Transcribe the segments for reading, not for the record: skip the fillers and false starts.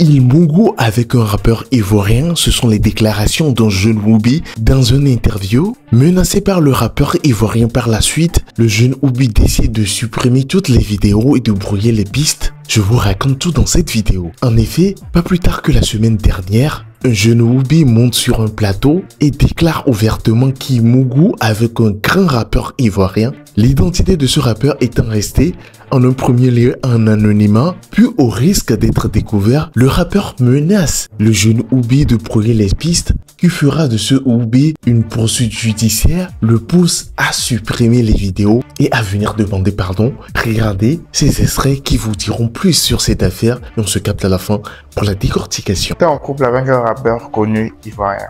Il Mougou avec un rappeur ivoirien, ce sont les déclarations d'un jeune Whoopi dans une interview. Menacé par le rappeur ivoirien par la suite, le jeune Whoopi décide de supprimer toutes les vidéos et de brouiller les pistes. Je vous raconte tout dans cette vidéo. En effet, pas plus tard que la semaine dernière, un jeune Whoopi monte sur un plateau et déclare ouvertement qu'il Mougou avec un grand rappeur ivoirien. L'identité de ce rappeur étant restée en un premier lieu en anonymat, puis au risque d'être découvert, le rappeur menace le jeune Whoopi de brouiller les pistes qui fera de ce Whoopi une poursuite judiciaire, le pousse à supprimer les vidéos et à venir demander pardon. Regardez ces extraits qui vous diront plus sur cette affaire et on se capte à la fin pour la décortication. J'étais en couple avec un rappeur connu ivoirien.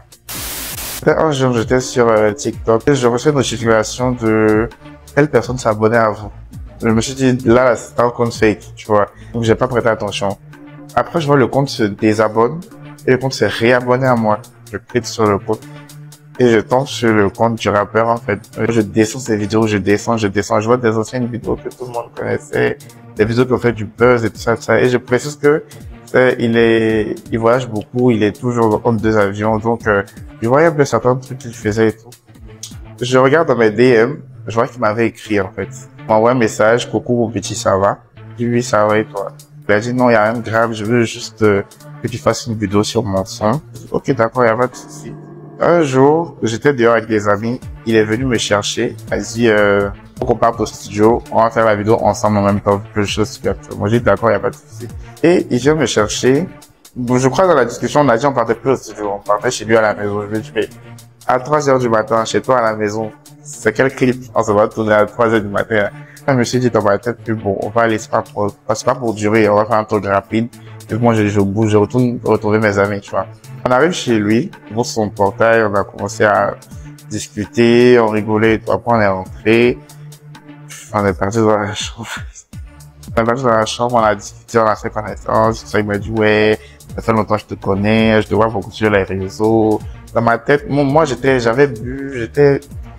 Un jour, j'étais sur TikTok et je reçois une notification de quelle personne s'abonnait à vous. Je me suis dit, là, c'est un compte fake, tu vois. Donc, j'ai pas prêté attention. Après, je vois le compte se désabonne et le compte s'est réabonné à moi. Je clique sur le compte et je tombe sur le compte du rappeur, en fait. Je descends ces vidéos, je descends. Je vois des anciennes vidéos que tout le monde connaissait, des vidéos qui ont fait du buzz et tout ça. Et je précise que il voyage beaucoup, il est toujours entre deux avions. Donc, je voyais un peu certains trucs qu'il faisait et tout. Je regarde dans mes DM, je vois qu'il m'avait écrit, en fait. Il m'envoie un message, coucou mon petit, ça va? Je dis oui, ça va et toi? Il a dit non, il y a rien de grave, je veux juste que tu fasses une vidéo sur mon son. Ok, d'accord, il n'y a pas de souci. Un jour, j'étais dehors avec des amis, il est venu me chercher, il m'a dit faut qu'on parte au studio, on va faire la vidéo ensemble en même temps que je suis actuellement. Moi, j'ai dit d'accord, il n'y a pas de souci. Et il vient me chercher. Bon, je crois dans la discussion, on a dit on partait plus au studio, on partait chez lui à la maison. Je lui ai dit mais à 3h du matin, chez toi à la maison, c'est quel clip on se va tourner à 3h du matin? Je me suis dit, dans ma tête, plus bon, on va aller, c'est pas pour durer, on va faire un truc rapide. Et moi, je bouge, je retourne retrouver mes amis, tu vois. On arrive chez lui, on ouvre son portail, on a commencé à discuter, on rigolait et tout. Après, on est rentré. On est parti dans la chambre. On est parti dans la chambre, on a discuté, on a fait connaissance. Ça, il m'a dit, ouais, ça fait longtemps que je te connais, je te vois beaucoup sur les réseaux. Dans ma tête, moi, j'avais bu,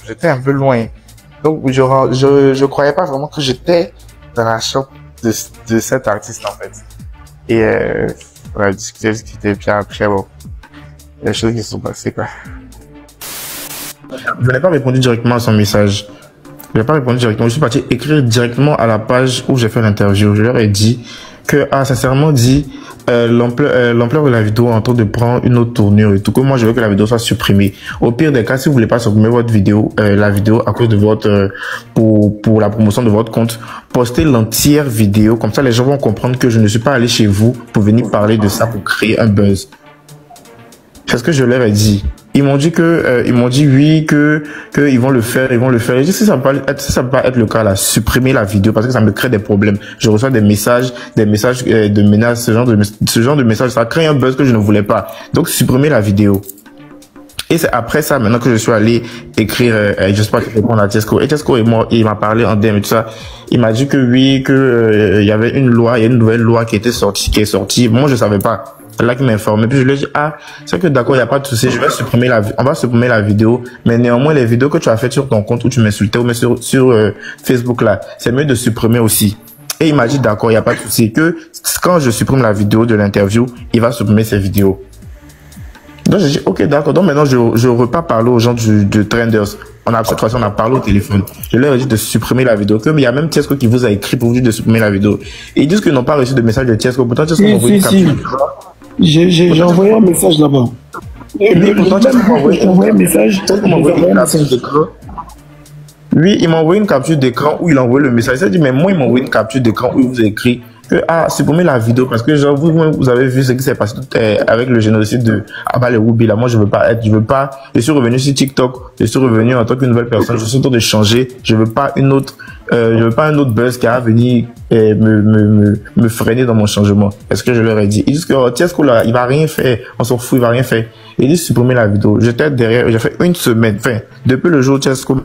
j'étais un peu loin. Donc, je croyais pas vraiment que j'étais dans la chambre de cet artiste, en fait. Et, on a discuté, puis après, bon, il y a des choses qui se sont passées, quoi. Je n'ai pas répondu directement à son message. Je n'ai pas répondu directement. Je suis parti écrire directement à la page où j'ai fait l'interview. Je leur ai dit que, sincèrement dit, l'ampleur de la vidéo est en train de prendre une autre tournure et tout, que moi je veux que la vidéo soit supprimée. Au pire des cas, si vous voulez pas supprimer votre vidéo, la vidéo à cause de votre pour la promotion de votre compte, postez l'entière vidéo, comme ça les gens vont comprendre que je ne suis pas allé chez vous pour venir parler de ça pour créer un buzz. C'est ce que je leur ai dit. Ils m'ont dit oui, que ils vont le faire. Et si ça peut pas être le cas là, supprimer la vidéo parce que ça me crée des problèmes. Je reçois des messages de menaces, ce genre de messages, ça crée un buzz que je ne voulais pas. Donc supprimer la vidéo. Et c'est après ça, maintenant que je suis allé écrire, je sais pas répondre à Tiesco. Et Tiesco, il m'a parlé en DM et tout ça. Il m'a dit que oui, il y avait une nouvelle loi qui est sortie. Moi, je savais pas. C'est là qu'il m'a informé. Puis je lui ai dit, c'est que d'accord, il n'y a pas de souci, on va supprimer la vidéo. Mais néanmoins, les vidéos que tu as faites sur ton compte où tu m'insultais ou même sur Facebook là, c'est mieux de supprimer aussi. Et il m'a dit, d'accord, il n'y a pas de souci, que quand je supprime la vidéo de l'interview, il va supprimer ces vidéos. Donc j'ai dit, ok, d'accord. Donc maintenant, je repars parler aux gens de Trenders. Cette fois-ci, on a parlé au téléphone. Je leur ai dit de supprimer la vidéo. Comme il y a même Tiesco qui vous a écrit pour vous dire de supprimer la vidéo. Et ils disent qu'ils n'ont pas reçu de message de Tiesco. Pourtant, Tiesco m'a envoyé une capture. J'ai envoyé un message là-bas. Pourtant, Tiesco m'a envoyé un message. Lui, il m'a envoyé une capture d'écran où il a envoyé le message. Il s'est dit, mais moi, il m'a envoyé une capture d'écran où il vous a écrit que, supprimer la vidéo parce que, genre, vous avez vu ce qui s'est passé avec le génocide de Abba Whoopi là. Moi, je veux pas, je suis revenu sur TikTok, je suis revenu en tant qu'une nouvelle personne, je suis en train de changer, je veux pas un autre buzz qui va venir me freiner dans mon changement. Est-ce que je leur ai dit? Ils disent que Tiesco là, il va rien faire, on s'en fout, il va rien faire. Ils disent supprimer la vidéo. J'étais derrière, j'ai fait une semaine, enfin, depuis le jour où Tiesco,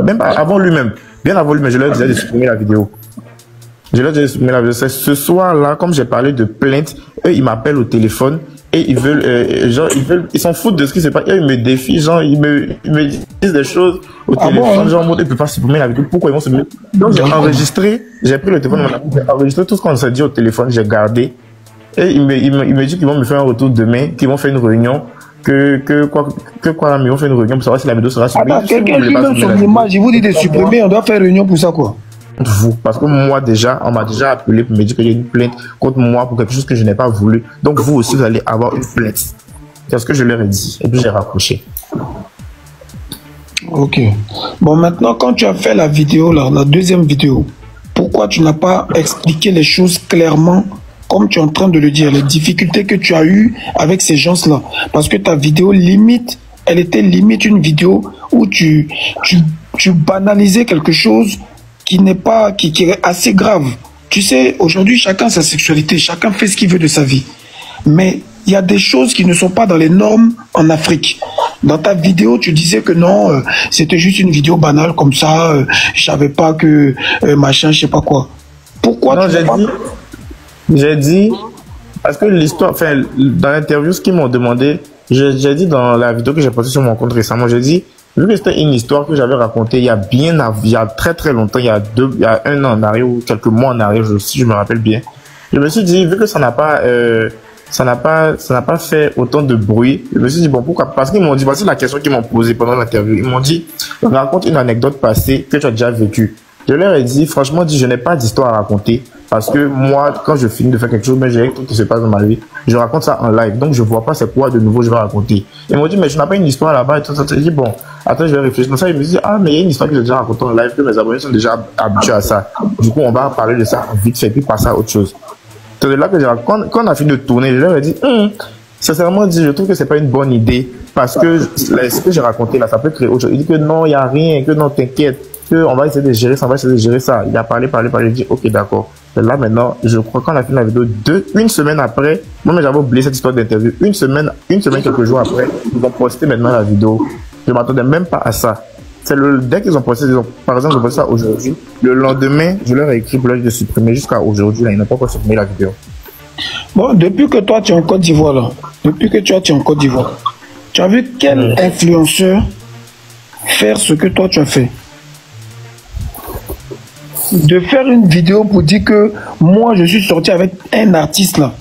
même avant lui-même, bien avant lui-même, je leur disais de supprimer la vidéo. Je leur ai dit, mais ce soir-là, comme j'ai parlé de plainte, eux, ils m'appellent au téléphone et ils s'en foutent de ce qui se passe. Eux, ils me défient, genre, ils me disent des choses au téléphone, genre, ils ne peuvent pas supprimer la vidéo. Pourquoi ils vont se mettre? Donc, j'ai enregistré, j'ai pris le téléphone, j'ai enregistré tout ce qu'on s'est dit au téléphone, j'ai gardé. Et il me dit qu'ils vont me faire un retour demain, qu'ils vont faire une réunion, mais ils vont faire une réunion pour savoir si la vidéo sera supprimée. Attends, quelqu'un qui met son image, il vous dit de supprimer, on doit faire réunion pour ça quoi? Vous, parce que moi déjà, on m'a déjà appelé pour me dire qu'il y a une plainte contre moi pour quelque chose que je n'ai pas voulu. Donc vous aussi, vous allez avoir une plainte. C'est ce que je leur ai dit. Et puis j'ai raccroché. Ok. Bon, maintenant, quand tu as fait la vidéo, là, la deuxième vidéo, pourquoi tu n'as pas expliqué les choses clairement, comme tu es en train de le dire, les difficultés que tu as eues avec ces gens-là? Parce que ta vidéo limite, elle était limite une vidéo où tu banalisais quelque chose qui n'est pas, qui est assez grave. Tu sais, aujourd'hui, chacun a sa sexualité, chacun fait ce qu'il veut de sa vie. Mais il y a des choses qui ne sont pas dans les normes en Afrique. Dans ta vidéo, tu disais que non, c'était juste une vidéo banale comme ça, je savais pas que machin, je sais pas quoi. Pourquoi non, j'ai dit, parce que l'histoire, enfin, dans l'interview, ce qu'ils m'ont demandé, j'ai dit dans la vidéo que j'ai postée sur mon compte récemment, j'ai dit, vu que c'était une histoire que j'avais racontée il y a très très longtemps, il y a 1 an en arrière ou quelques mois en arrière, si je me rappelle bien, je me suis dit, vu que ça n'a pas fait autant de bruit, je me suis dit, bon, pourquoi? Parce qu'ils m'ont dit, voici la question qu'ils m'ont posée pendant l'interview. Ils m'ont dit, raconte une anecdote passée que tu as déjà vécue. Je leur ai dit, franchement, je n'ai pas d'histoire à raconter. Parce que moi, quand je finis de faire quelque chose, mais j'ai un truc qui se passe dans ma vie, je raconte ça en live. Donc, je vois pas c'est quoi de nouveau je vais raconter. Ils m'ont dit, mais je n'ai pas une histoire là-bas et tout ça. J'ai dit, bon, attends, je vais réfléchir. Donc ça, ils me disent, ah, mais il y a une histoire que j'ai déjà racontée en live, que mes abonnés sont déjà habitués à ça. Du coup, on va parler de ça vite fait, puis passer à autre chose. C'est de là que quand on a fini de tourner, je leur ai dit, sincèrement dit, je trouve que c'est pas une bonne idée. Parce que ce que j'ai raconté là, ça peut créer autre chose. Il dit que non, il n'y a rien, que non, t'inquiète, qu'on va essayer de gérer ça, on va essayer de gérer ça. Il a parlé, j'ai dit, ok, d'accord. Et là, maintenant, je crois qu'on a fini la vidéo une semaine après. Moi, j'avais oublié cette histoire d'interview. Une semaine, quelques jours après, ils ont posté maintenant la vidéo. Je m'attendais même pas à ça. Dès qu'ils ont posté, par exemple, ils ont posté ça aujourd'hui. Le lendemain, je leur ai écrit pour leur dire de supprimer jusqu'à aujourd'hui. Là, ils n'ont pas encore supprimé la vidéo. Bon, depuis que toi, tu es en Côte d'Ivoire, là, tu as vu quel influenceur faire ce que toi, tu as fait? De faire une vidéo pour dire que moi, je suis sorti avec un artiste, là.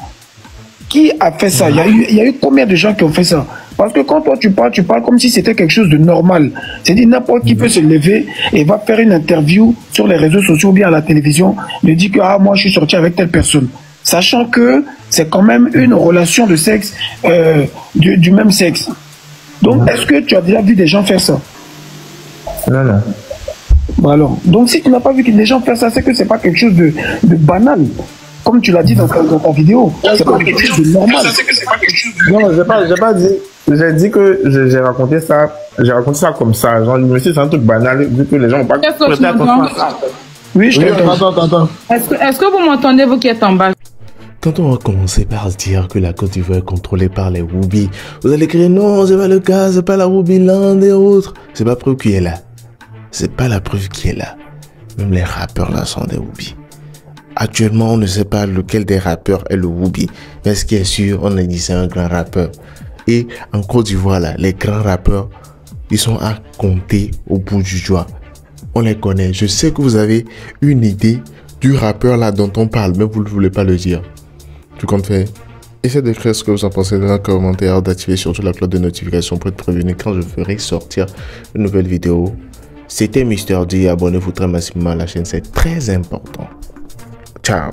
Qui a fait ça? Il y a eu combien de gens qui ont fait ça? Parce que quand toi tu parles comme si c'était quelque chose de normal. C'est-à-dire n'importe qui peut se lever et va faire une interview sur les réseaux sociaux ou bien à la télévision, et dire que ah, moi je suis sorti avec telle personne. Sachant que c'est quand même une relation de sexe du même sexe. Donc est-ce que tu as déjà vu des gens faire ça? Non, non. Bon alors, donc si tu n'as pas vu que des gens faire ça, c'est que c'est pas quelque chose de banal. Comme tu l'as dit dans ta vidéo, c'est pas quelque chose de normal. Non, j'ai pas dit. J'ai dit que j'ai raconté ça comme ça. Genre, monsieur, c'est un truc banal, vu que les gens n'ont pas prêté attention à ça. Oui, je t'entends. Attends. Est-ce que vous m'entendez, vous qui êtes en bas? Quand on va commencer par dire que la Côte d'Ivoire est contrôlée par les Woubi, vous allez crier non, c'est pas le cas, c'est pas la Woubi Land et autres. C'est pas la preuve qui est là. C'est pas la preuve qui est là. Même les rappeurs là sont des Woubi. Actuellement, on ne sait pas lequel des rappeurs est le Woubi. Mais ce qui est sûr, on a dit c'est un grand rappeur. Et en Côte d'Ivoire, là, les grands rappeurs, ils sont à compter au bout du doigt. On les connaît. Je sais que vous avez une idée du rappeur là dont on parle, mais vous ne voulez pas le dire. Tu comptes faire? Essayez d'écrire ce que vous en pensez dans les commentaires, d'activer surtout la cloche de notification pour être prévenu quand je ferai sortir une nouvelle vidéo. C'était Mr D. Abonnez-vous très massivement à la chaîne, c'est très important. Ciao.